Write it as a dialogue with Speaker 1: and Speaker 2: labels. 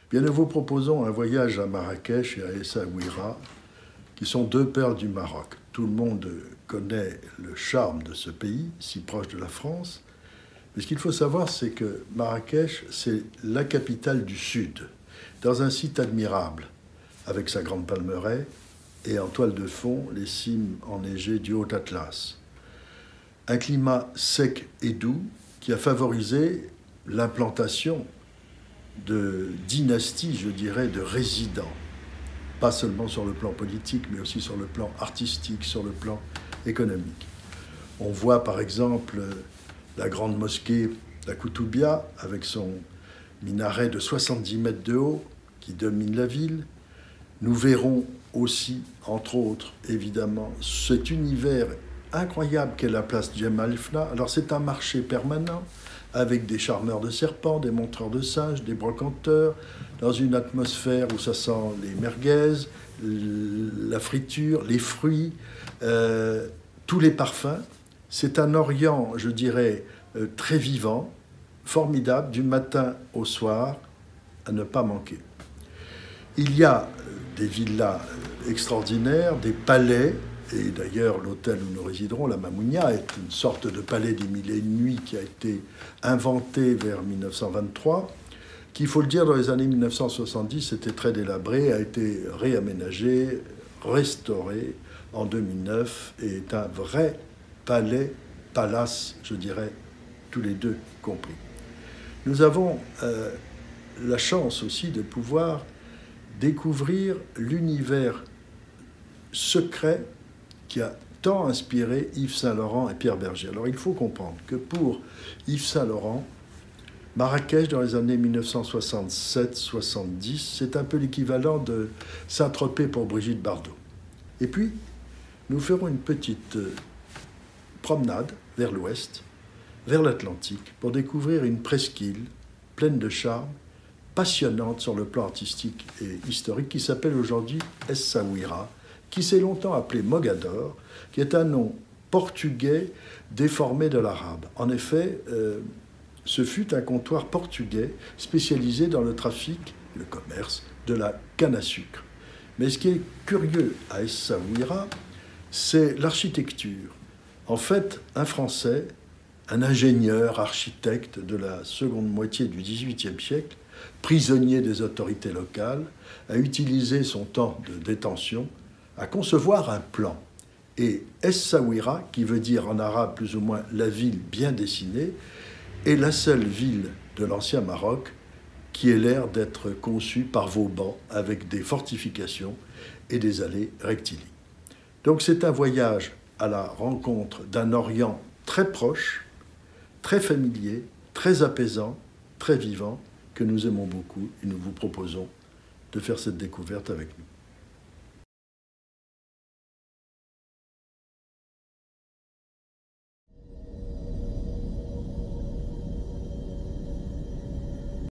Speaker 1: Bien, nous vous proposons un voyage à Marrakech et à Essaouira, qui sont deux perles du Maroc. Tout le monde connaît le charme de ce pays, si proche de la France. Mais ce qu'il faut savoir, c'est que Marrakech, c'est la capitale du Sud, dans un site admirable, avec sa grande palmeraie et en toile de fond les cimes enneigées du Haut Atlas. Un climat sec et doux qui a favorisé l'implantation de dynasties, je dirais, de résidents, pas seulement sur le plan politique, mais aussi sur le plan artistique, sur le plan économique. On voit par exemple la grande mosquée la Koutoubia, avec son minaret de 70 mètres de haut, qui domine la ville. Nous verrons aussi, entre autres, évidemment, cet univers incroyable qu'est la place Jemaa el-Fna. Alors c'est un marché permanent, avec des charmeurs de serpents, des montreurs de singes, des brocanteurs, dans une atmosphère où ça sent les merguez, la friture, les fruits, tous les parfums. C'est un Orient, je dirais, très vivant, formidable, du matin au soir, à ne pas manquer. Il y a des villas extraordinaires, des palais, et d'ailleurs l'hôtel où nous résiderons, la Mamounia, est une sorte de palais des mille et une nuits qui a été inventé vers 1923, qui, il faut le dire, dans les années 1970, était très délabré, a été réaménagé, restauré en 2009, et est un vrai palais, palace, je dirais, tous les deux compris. Nous avons la chance aussi de pouvoir découvrir l'univers secret qui a tant inspiré Yves Saint-Laurent et Pierre Berger. Alors il faut comprendre que pour Yves Saint-Laurent, Marrakech dans les années 1967-70, c'est un peu l'équivalent de Saint-Tropez pour Brigitte Bardot. Et puis, nous ferons une petite promenade vers l'ouest, vers l'Atlantique, pour découvrir une presqu'île pleine de charme, passionnante sur le plan artistique et historique, qui s'appelle aujourd'hui Essaouira, qui s'est longtemps appelé Mogador, qui est un nom portugais déformé de l'arabe. En effet, ce fut un comptoir portugais spécialisé dans le trafic, le commerce, de la canne à sucre. Mais ce qui est curieux à Essaouira, c'est l'architecture. En fait, un Français, un ingénieur, architecte de la seconde moitié du XVIIIe siècle, prisonnier des autorités locales, a utilisé son temps de détention à concevoir un plan. Et Essaouira, qui veut dire en arabe plus ou moins la ville bien dessinée, est la seule ville de l'ancien Maroc qui ait l'air d'être conçue par Vauban avec des fortifications et des allées rectilignes. Donc c'est un voyage à la rencontre d'un Orient très proche, très familier, très apaisant, très vivant, que nous aimons beaucoup et nous vous proposons de faire cette découverte avec nous.